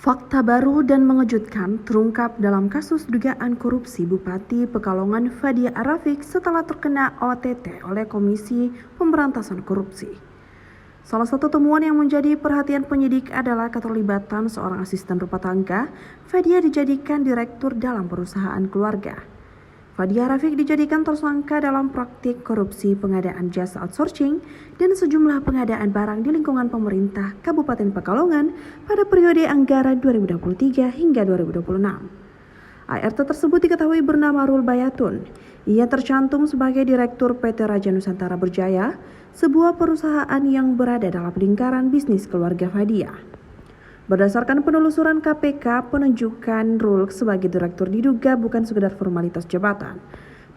Fakta baru dan mengejutkan terungkap dalam kasus dugaan korupsi Bupati Pekalongan Fadia Rafiq setelah terkena OTT oleh Komisi Pemberantasan Korupsi. Salah satu temuan yang menjadi perhatian penyidik adalah keterlibatan seorang asisten rumah tangga. Fadia dijadikan direktur dalam perusahaan keluarga. Fadia Rafiq dijadikan tersangka dalam praktik korupsi pengadaan jasa outsourcing dan sejumlah pengadaan barang di lingkungan pemerintah Kabupaten Pekalongan pada periode anggaran 2023 hingga 2026. ART tersebut diketahui bernama Rul Bayatun. Ia tercantum sebagai Direktur PT Raja Nusantara Berjaya, sebuah perusahaan yang berada dalam lingkaran bisnis keluarga Fadia. Berdasarkan penelusuran KPK, penunjukan Rul sebagai direktur diduga bukan sekedar formalitas jabatan.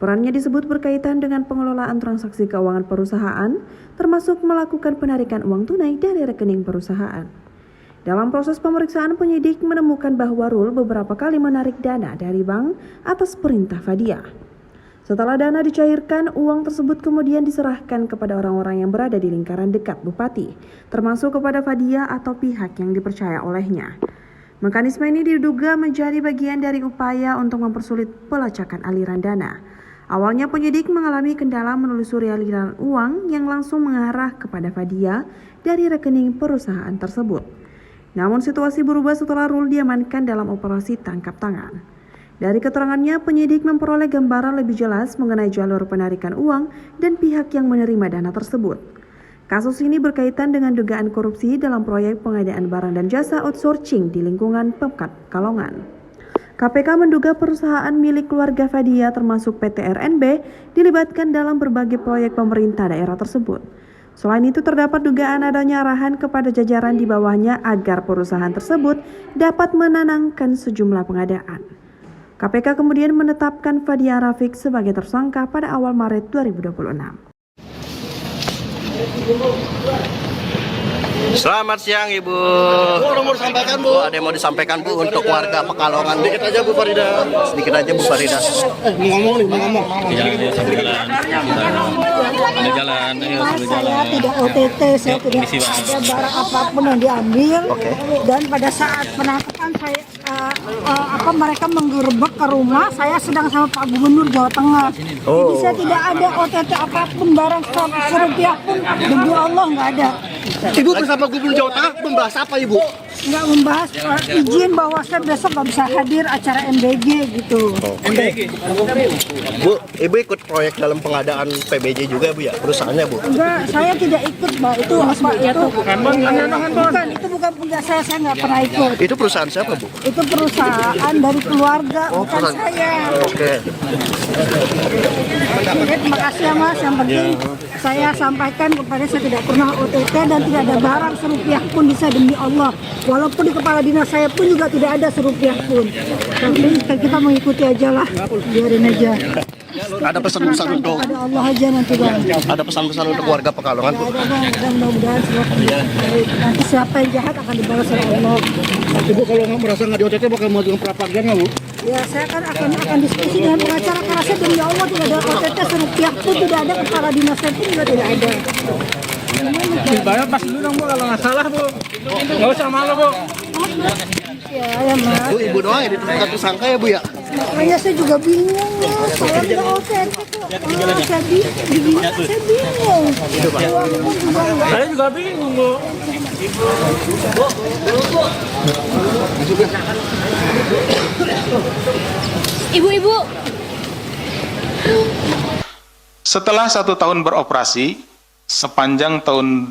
Perannya disebut berkaitan dengan pengelolaan transaksi keuangan perusahaan, termasuk melakukan penarikan uang tunai dari rekening perusahaan. Dalam proses pemeriksaan, penyidik menemukan bahwa Rul beberapa kali menarik dana dari bank atas perintah Fadia. Setelah dana dicairkan, uang tersebut kemudian diserahkan kepada orang-orang yang berada di lingkaran dekat Bupati, termasuk kepada Fadia atau pihak yang dipercaya olehnya. Mekanisme ini diduga menjadi bagian dari upaya untuk mempersulit pelacakan aliran dana. Awalnya penyidik mengalami kendala menelusuri aliran uang yang langsung mengarah kepada Fadia dari rekening perusahaan tersebut. Namun situasi berubah setelah Rul diamankan dalam operasi tangkap tangan. Dari keterangannya, penyidik memperoleh gambaran lebih jelas mengenai jalur penarikan uang dan pihak yang menerima dana tersebut. Kasus ini berkaitan dengan dugaan korupsi dalam proyek pengadaan barang dan jasa outsourcing di lingkungan Pemkab Pekalongan. KPK menduga perusahaan milik keluarga Fadia termasuk PT RNB dilibatkan dalam berbagai proyek pemerintah daerah tersebut. Selain itu terdapat dugaan adanya arahan kepada jajaran di bawahnya agar perusahaan tersebut dapat menanamkan sejumlah pengadaan. KPK kemudian menetapkan Fadia Rafiq sebagai tersangka pada awal Maret 2026. Selamat siang Ibu. Bu, mau disampaikan Bu. Ada yang mau disampaikan Bu untuk warga Pekalongan. Sedikit aja Bu Farida. Sedikit aja Bu Farida. Mau ngomong. Jalan, ayo Saya tidak OTT, saya tidak ada barang apapun yang diambil. Dan pada saat penangkapan saya mereka menggerebek ke rumah, saya sedang sama Pak Gubernur Jawa Tengah. Jadi saya tidak ada OTT apapun, barang serupiah pun demi Allah nggak ada. Ibu bersama Gubernur Jawa Tengah membahas apa Ibu? Nggak membahas izin bahwa saya besok nggak bisa hadir acara MBG gitu. MBG. Bu, Ibu ikut proyek dalam pengadaan PBJ juga Bu ya, perusahaannya Bu? Enggak, saya tidak ikut Mbak. Itu apa itu? Bukan, itu bukan punya saya nggak pernah ikut. Itu perusahaan siapa Bu? Itu perusahaan dari keluarga, bukan saya. Oke. Terima kasih ya Mas, yang penting saya sampaikan kepada saya tidak pernah OTT dan tidak ada barang serupiah pun di saya demi Allah. Walaupun di kepala dinas saya pun juga tidak ada serupiah pun. Tapi kita mengikuti aja lah, biarin aja. Ada pesan-pesan untuk Ada Allah aja nanti Bang. ada pesan-pesan untuk warga Pekalongan Bu? Ada Bang, dan mudah-mudahan semua baik. Nanti siapa yang jahat akan dibalas oleh Allah. Ibu kalau nggak merasa nggak di OTT bakal mengajukan pra-peradilan nggak Bu? Ya saya kan akan diskusi dengan pengacara karena saya demi Allah tidak ada OTT serupiah pun tidak ada, kepala dinas saya pun juga tidak ada. Bayar pas dulu dong Bu, kalau nggak salah Bu. Nggak usah malu Bu. Ya Mas. Bu, Ibu doang yang ditemukan tersangka ya Bu ya? Makanya saya juga bingung ya, saya tidak OTT kok. Saya bingung. Saya juga bingung Bu. Ibu-ibu. Setelah 1 tahun beroperasi, sepanjang tahun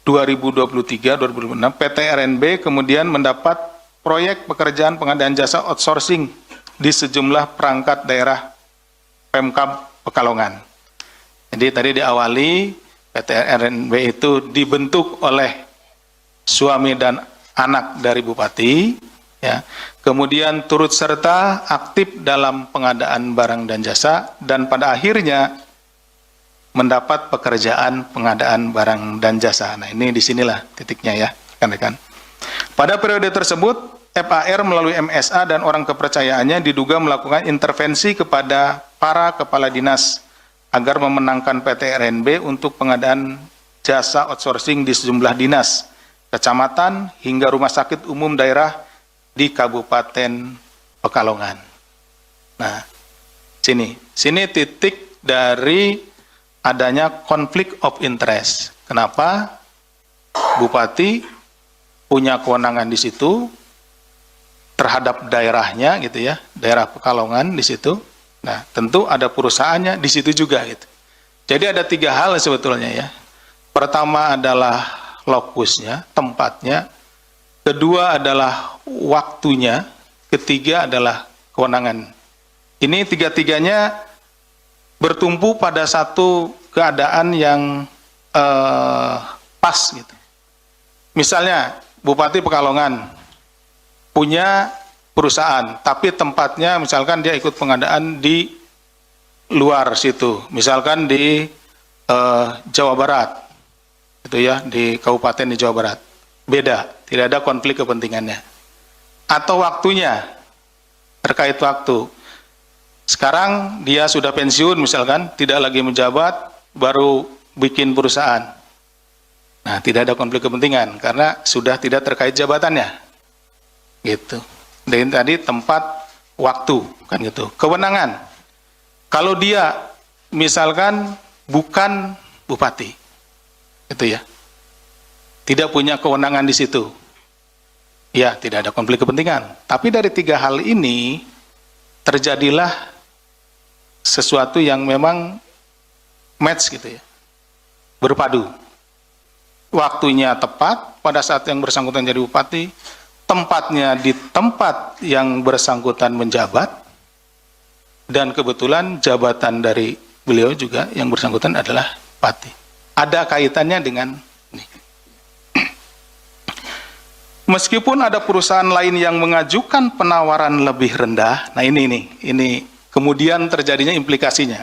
2023-2026, PT RNB kemudian mendapat proyek pekerjaan pengadaan jasa outsourcing di sejumlah perangkat daerah Pemkab Pekalongan. Jadi tadi diawali PT RNB itu dibentuk oleh suami dan anak dari Bupati, ya. Kemudian turut serta aktif dalam pengadaan barang dan jasa, dan pada akhirnya mendapat pekerjaan pengadaan barang dan jasa. Nah, ini disinilah titiknya ya, rekan-rekan. Pada periode tersebut, FAR melalui MSA dan orang kepercayaannya diduga melakukan intervensi kepada para kepala dinas agar memenangkan PT RNB untuk pengadaan jasa outsourcing di sejumlah dinas kecamatan, hingga rumah sakit umum daerah di Kabupaten Pekalongan. Nah, sini titik dari adanya konflik of interest. Kenapa? Bupati punya kewenangan di situ terhadap daerahnya gitu ya, daerah Pekalongan di situ. Nah, tentu ada perusahaannya di situ juga gitu. Jadi ada 3 hal sebetulnya ya. Pertama adalah lokusnya, tempatnya. Kedua adalah waktunya. Ketiga adalah kewenangan. Ini 3-tiganya bertumpu pada satu keadaan yang pas gitu. Misalnya Bupati Pekalongan punya perusahaan, tapi tempatnya misalkan dia ikut pengadaan di luar situ, misalkan di Jawa Barat, itu ya, di kabupaten di Jawa Barat, beda, tidak ada konflik kepentingannya. Atau waktunya, terkait waktu, sekarang dia sudah pensiun misalkan, tidak lagi menjabat, baru bikin perusahaan. Nah, tidak ada konflik kepentingan karena sudah tidak terkait jabatannya, gitu. Dan tadi tempat, waktu, kan gitu. Kewenangan, kalau dia misalkan bukan bupati, itu ya, tidak punya kewenangan di situ, ya tidak ada konflik kepentingan. Tapi dari 3 hal ini terjadilah sesuatu yang memang match gitu ya, berpadu. Waktunya tepat pada saat yang bersangkutan jadi bupati, tempatnya di tempat yang bersangkutan menjabat, dan kebetulan jabatan dari beliau juga yang bersangkutan adalah bupati. Ada kaitannya dengan ini. Meskipun ada perusahaan lain yang mengajukan penawaran lebih rendah, nah ini kemudian terjadinya implikasinya.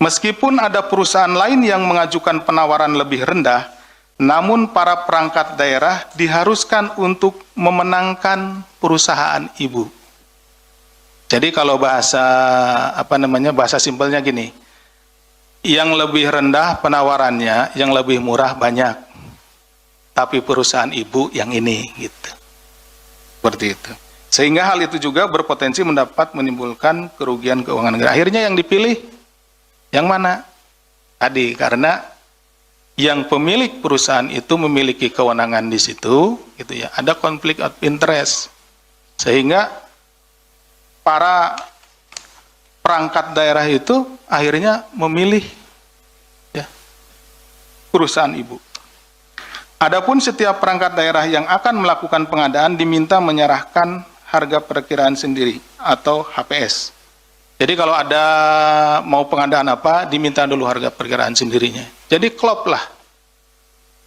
Meskipun ada perusahaan lain yang mengajukan penawaran lebih rendah, namun para perangkat daerah diharuskan untuk memenangkan perusahaan ibu. Jadi kalau bahasa bahasa simpelnya gini, yang lebih rendah penawarannya, yang lebih murah banyak, tapi perusahaan ibu yang ini, gitu. Seperti itu. Sehingga hal itu juga berpotensi menimbulkan kerugian keuangan negara. Akhirnya yang dipilih yang mana? Tadi karena yang pemilik perusahaan itu memiliki kewenangan di situ, gitu ya. Ada konflik of interest, sehingga para perangkat daerah itu akhirnya memilih ya, perusahaan ibu. Adapun setiap perangkat daerah yang akan melakukan pengadaan diminta menyerahkan harga perkiraan sendiri atau HPS. Jadi kalau ada mau pengadaan apa, diminta dulu harga perkiraan sendirinya. Jadi klop lah.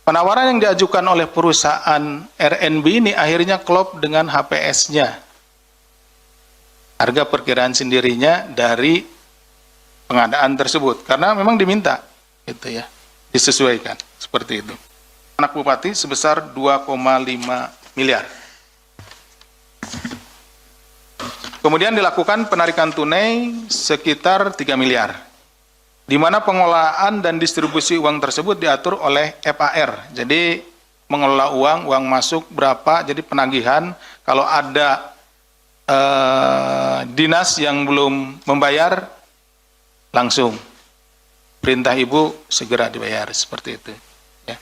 Penawaran yang diajukan oleh perusahaan RNB ini akhirnya klop dengan HPS-nya. Harga perkiraan sendirinya dari pengadaan tersebut. Karena memang diminta, gitu ya, disesuaikan. Seperti itu. Anak bupati sebesar 2,5 miliar. Kemudian dilakukan penarikan tunai sekitar 3 miliar, di mana pengelolaan dan distribusi uang tersebut diatur oleh FAR. Jadi mengelola uang masuk berapa, jadi penagihan, kalau ada dinas yang belum membayar, langsung perintah ibu segera dibayar, seperti itu. Ya.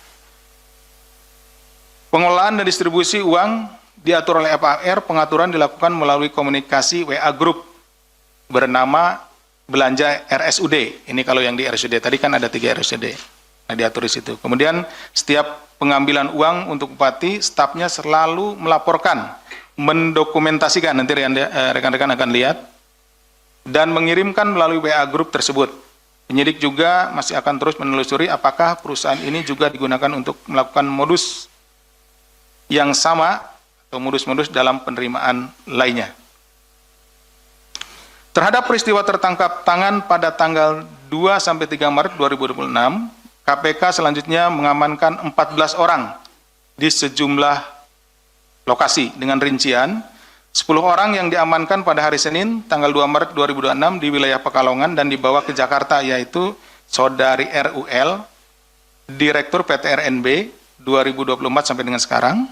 Pengelolaan dan distribusi uang diatur oleh FAR, pengaturan dilakukan melalui komunikasi WA Group bernama belanja RSUD. Ini kalau yang di RSUD, tadi kan ada 3 RSUD. Nah, diatur di situ. Kemudian setiap pengambilan uang untuk bupati, stafnya selalu melaporkan, mendokumentasikan, nanti rekan-rekan akan lihat, dan mengirimkan melalui WA Group tersebut. Penyidik juga masih akan terus menelusuri apakah perusahaan ini juga digunakan untuk melakukan modus yang sama atau modus-modus dalam penerimaan lainnya. Terhadap peristiwa tertangkap tangan pada tanggal 2-3 Maret 2026, KPK selanjutnya mengamankan 14 orang di sejumlah lokasi dengan rincian 10 orang yang diamankan pada hari Senin tanggal 2 Maret 2026 di wilayah Pekalongan dan dibawa ke Jakarta, yaitu Saudari RUL, Direktur PT RNB, 2024 sampai dengan sekarang,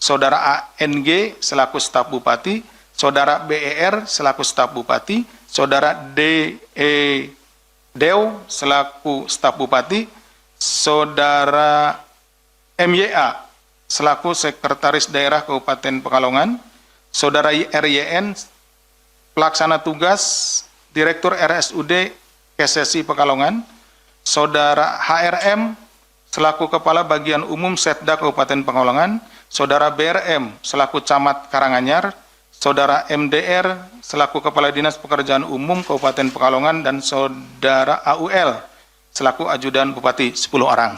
Saudara ANG selaku staf Bupati, Saudara BER selaku staf Bupati, Saudara DE Dew selaku staf Bupati, Saudara MYA selaku Sekretaris Daerah Kabupaten Pekalongan, Saudara RYN Pelaksana Tugas Direktur RSUD KSSI Pekalongan, Saudara HRM selaku Kepala Bagian Umum Setda Kabupaten Pekalongan, Saudara BRM selaku Camat Karanganyar, Saudara MDR selaku Kepala Dinas Pekerjaan Umum Kabupaten Pekalongan, dan Saudara AUL selaku Ajudan Bupati, 10 orang.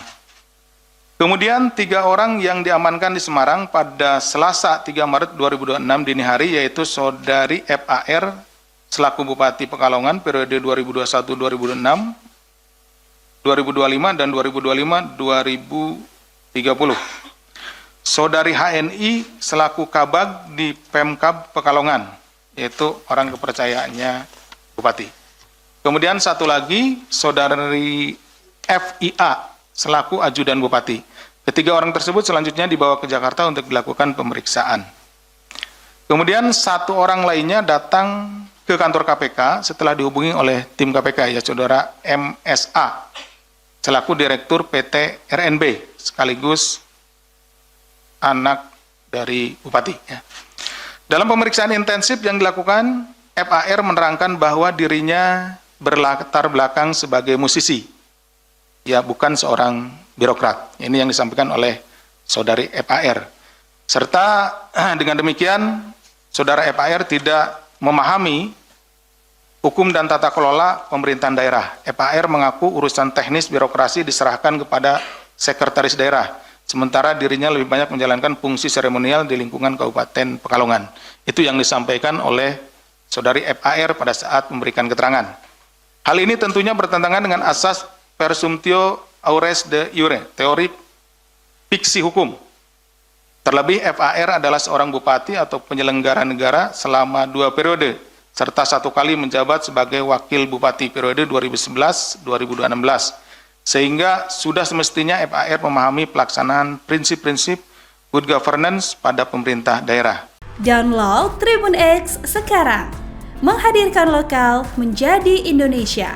Kemudian 3 orang yang diamankan di Semarang pada Selasa 3 Maret 2026 dini hari, yaitu Saudari FAR selaku Bupati Pekalongan periode 2021-2026, 2025 dan 2025-2030. Saudari HNI selaku Kabag di Pemkab Pekalongan, yaitu orang kepercayaannya Bupati. Kemudian satu lagi, Saudari FIA selaku Ajudan Bupati. Ketiga orang tersebut selanjutnya dibawa ke Jakarta untuk dilakukan pemeriksaan. Kemudian 1 orang lainnya datang ke kantor KPK setelah dihubungi oleh tim KPK, ya Saudara MSA selaku Direktur PT RNB sekaligus anak dari Bupati. Ya. Dalam pemeriksaan intensif yang dilakukan, FAR menerangkan bahwa dirinya berlatar belakang sebagai musisi, ya bukan seorang birokrat. Ini yang disampaikan oleh Saudari FAR. Serta dengan demikian, Saudara FAR tidak memahami hukum dan tata kelola pemerintahan daerah. FAR mengaku urusan teknis birokrasi diserahkan kepada sekretaris daerah, sementara dirinya lebih banyak menjalankan fungsi seremonial di lingkungan Kabupaten Pekalongan. Itu yang disampaikan oleh Saudari FAR pada saat memberikan keterangan. Hal ini tentunya bertentangan dengan asas presumptio aures de iure, teori fiksi hukum. Terlebih FAR adalah seorang bupati atau penyelenggara negara selama 2 periode, serta 1 kali menjabat sebagai wakil bupati periode 2011-2016. Sehingga sudah semestinya FAR memahami pelaksanaan prinsip-prinsip good governance pada pemerintah daerah. Download Tribun X sekarang, menghadirkan lokal menjadi Indonesia.